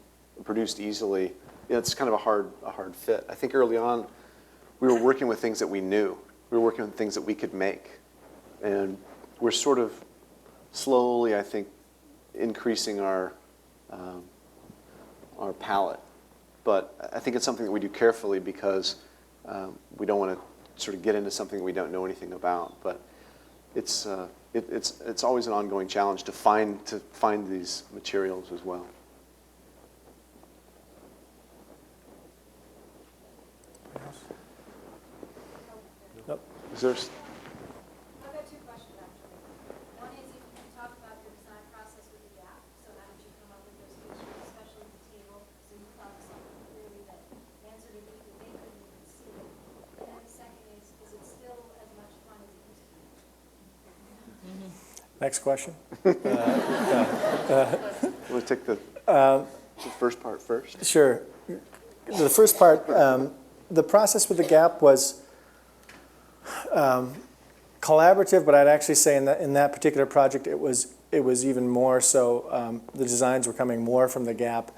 produced easily, it's kind of a hard fit. I think early on, we were working with things that we knew. We were working with things that we could make. And we're sort of slowly, I think, increasing our palette. But I think it's something that we do carefully because we don't want to sort of get into something we don't know anything about. But it's always an ongoing challenge to find these materials as well. Is there? I've got two questions, actually. One is if you could talk about your design process with the gap. So how did you come up with those features, especially the table? So you thought of something clearly that answered a need that they couldn't even see. And then the second is it still as much fun as it used to be? Next question. We'll take the first part first. Sure. The first part, the process with the gap was collaborative, but I'd actually say in that particular project it was even more so. The designs were coming more from the gap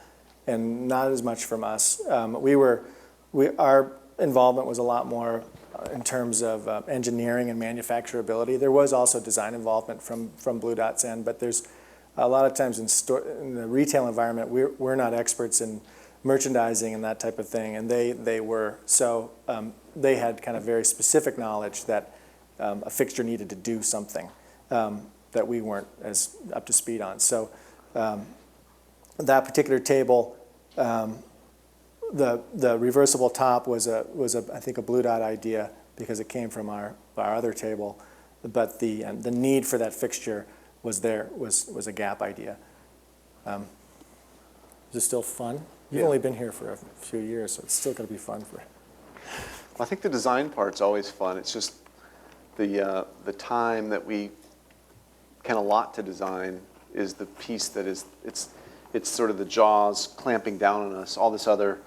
and not as much from us. Our involvement was a lot more in terms of engineering and manufacturability. There was also design involvement from Blu Dot's end, but there's a lot of times in the retail environment we're not experts in merchandising and that type of thing, and they were. So they had kind of very specific knowledge that a fixture needed to do something that we weren't as up to speed on. So that particular table, the reversible top was I think a Blu Dot idea because it came from our other table, but the need for that fixture was a gap idea. Is it still fun? You've only been here for a few years, so it's still going to be fun for. I think the design part's always fun. It's just the time that we can allot to design is the piece that is it's sort of the jaws clamping down on us. All this other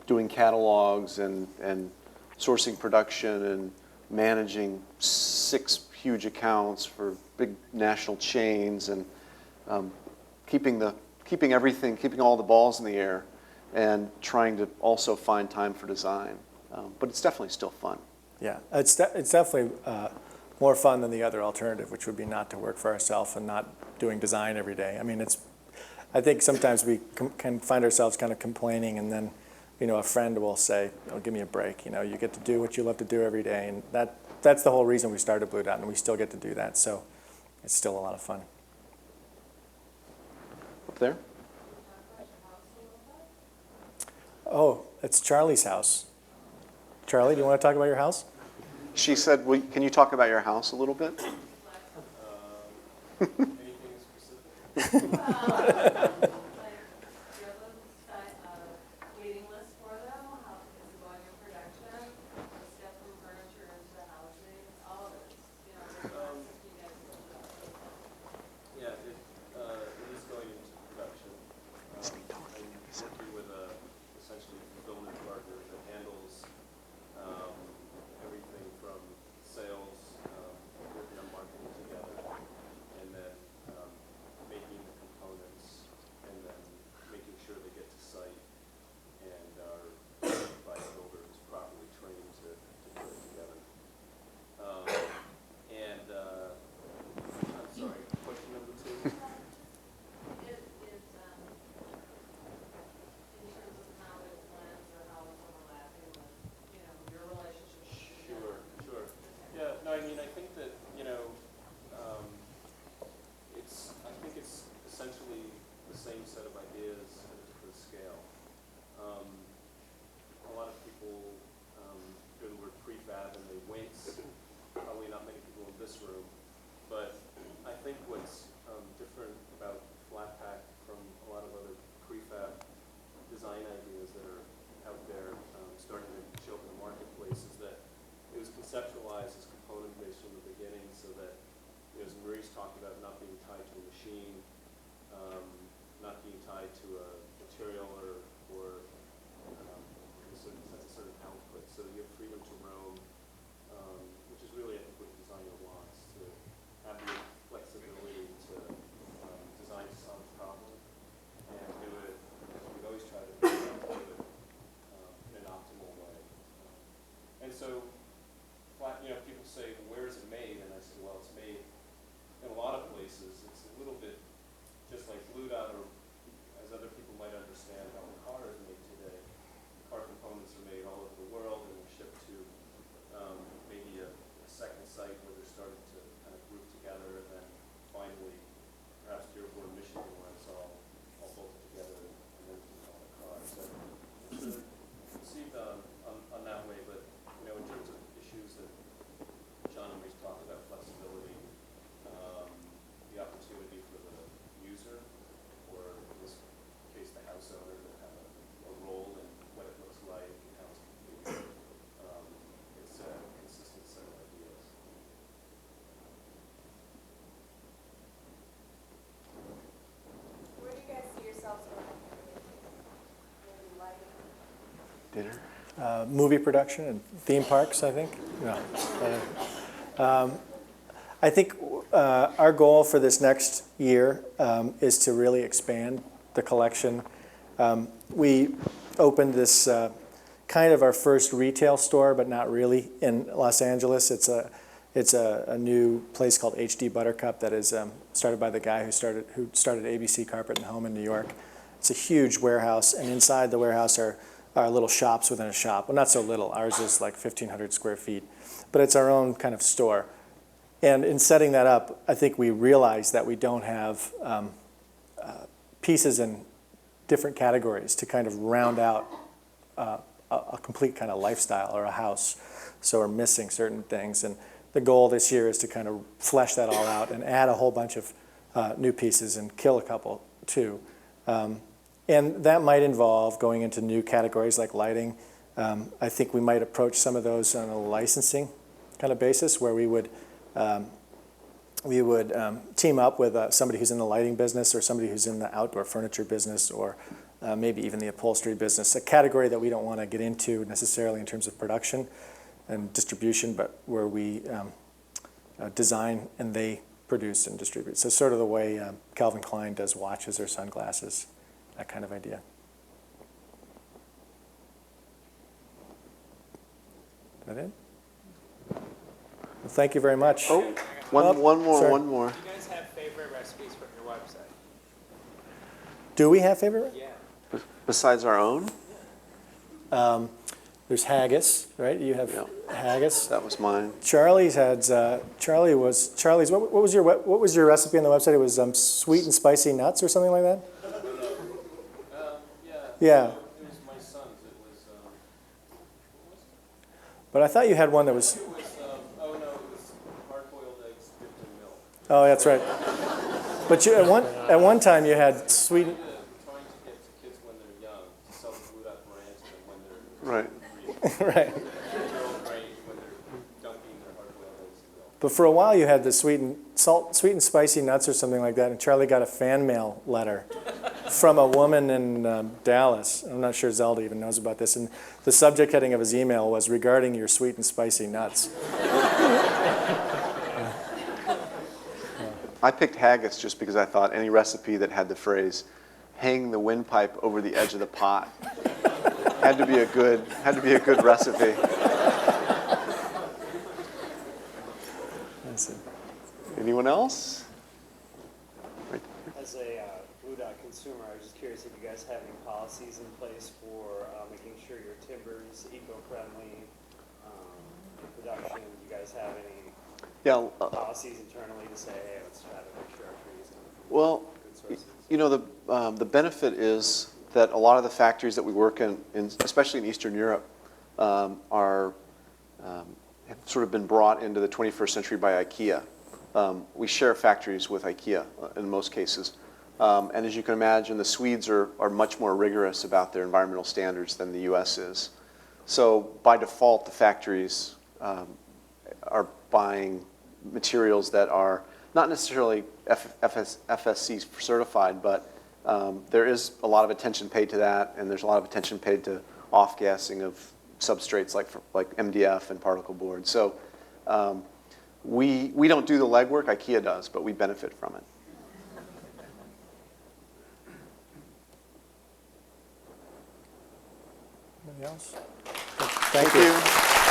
doing catalogs and sourcing production and managing 6 huge accounts for big national chains and keeping all the balls in the air and trying to also find time for design. But it's definitely still fun. Yeah, it's definitely more fun than the other alternative, which would be not to work for ourselves and not doing design every day. I mean, I think sometimes we can find ourselves kind of complaining, and then, a friend will say, "Oh, give me a break. You get to do what you love to do every day," and that's the whole reason we started Blu Dot, and we still get to do that. So it's still a lot of fun. Up there? Oh, it's Charlie's house. Charlie, do you want to talk about your house? She said, well, can you talk about your house a little bit? Anything specific? Waiting list for them, how is it going in production, the step from furniture into the housing, all of it, there's lots of you guys know about. Yeah, it is going into production. I'm working with a essentially fulfillment partner that handles everything from sales, working on marketing together, and then making the components, and then making sure they get to site, and our certified builder is properly trained to put it together. I'm sorry, question number 2? In terms of how it blends or how it's overlapping with, your relationship. Sure, sure. Yeah, no, I mean, I think that, I think it's essentially the same set of ideas at a different scale. A lot of people hear the word prefab and they wince. Probably not many people in this room, but I think what's different about flat pack from a lot of other prefab design ideas that are out there starting to show up in the marketplace is that it was conceptualized as component-based from the beginning, so that, as Maurice talked about, not being tied to a machine, not being tied to a material or a certain output. So you have freedom to roam, which is really, I think, what the designer wants, to have the flexibility to design to solve a problem and do it, as we always try to do it in an optimal way. And so, people say, where is it made? And I say, well, it's made in a lot of places. It's a little bit just like Blu Dot, or as other people might understand how a car is made today. Car components are made all over the world and are shipped to maybe a second site where they're starting to kind of group together, and then finally, perhaps Dearborn, Michigan, where it's all bolted together and then on the car. So it's sort of conceived on that way, but in terms of issues that John and Maurice talked about, flexibility, the opportunity for the user, or in this case the house owner, to have a role in what it looks like and how it's configured. It's a consistent set of ideas. Where do you guys see yourselves going? Maybe lighting? Dinner? Movie production and theme parks, I think. No. I think our goal for this next year is to really expand the collection. We opened this kind of our first retail store, but not really, in Los Angeles. It's a new place called HD Buttercup that is started by the guy who started ABC Carpet and Home in New York. It's a huge warehouse, and inside the warehouse are little shops within a shop. Well, not so little. Ours is like 1,500 square feet, but it's our own kind of store. And in setting that up, I think we realized that we don't have pieces in different categories to kind of round out a complete kind of lifestyle or a house. So we're missing certain things. And the goal this year is to kind of flesh that all out and add a whole bunch of new pieces and kill a couple too. And that might involve going into new categories like lighting. I think we might approach some of those on a licensing kind of basis, where we would team up with somebody who's in the lighting business, or somebody who's in the outdoor furniture business, or maybe even the upholstery business, a category that we don't want to get into necessarily in terms of production and distribution, but where we design and they produce and distribute. So sort of the way Calvin Klein does watches or sunglasses, that kind of idea. Is that it? Well, thank you very much. Oh, one more. Sorry. Do you guys have favorite recipes from your website? Do we have favorite? Yeah. Besides our own? There's haggis, right? You have haggis. That was mine. Charlie's had Charlie's. What was your recipe on the website? It was sweet and spicy nuts or something like that. Yeah. Yeah. It was my son's. It was, what was But I thought you had one that was, It was, oh no, it was hard-boiled eggs dipped in milk. oh, that's right. But you, at one time you had sweet, Trying to get to kids when they're young to sell the Blu Dot brand to them when they're Right. right. their old range when they're dunking their hard-boiled eggs in milk. But for a while you had the sweet and spicy nuts or something like that, and Charlie got a fan mail letter from a woman in Dallas. I'm not sure Zelda even knows about this. And the subject heading of his email was regarding your sweet and spicy nuts. I picked haggis just because I thought any recipe that had the phrase "hang the windpipe over the edge of the pot" had to be a good recipe. That's it. Anyone else? As a Blu Dot consumer, I was just curious if you guys have any policies in place for making sure your timber is eco-friendly, production. Do you guys have any Yeah. policies internally to say, hey, let's try to make sure our trees are Well, good sources? you know, the benefit is that a lot of the factories that we work in especially in Eastern Europe, have sort of been brought into the 21st century by IKEA. We share factories with IKEA in most cases. And as you can imagine, the Swedes are much more rigorous about their environmental standards than the US is. So by default, the factories are buying materials that are not necessarily FSC certified, but there is a lot of attention paid to that, and there's a lot of attention paid to off-gassing of substrates like MDF and particle board. So we don't do the legwork, IKEA does, but we benefit from it. Anybody else? Thank you.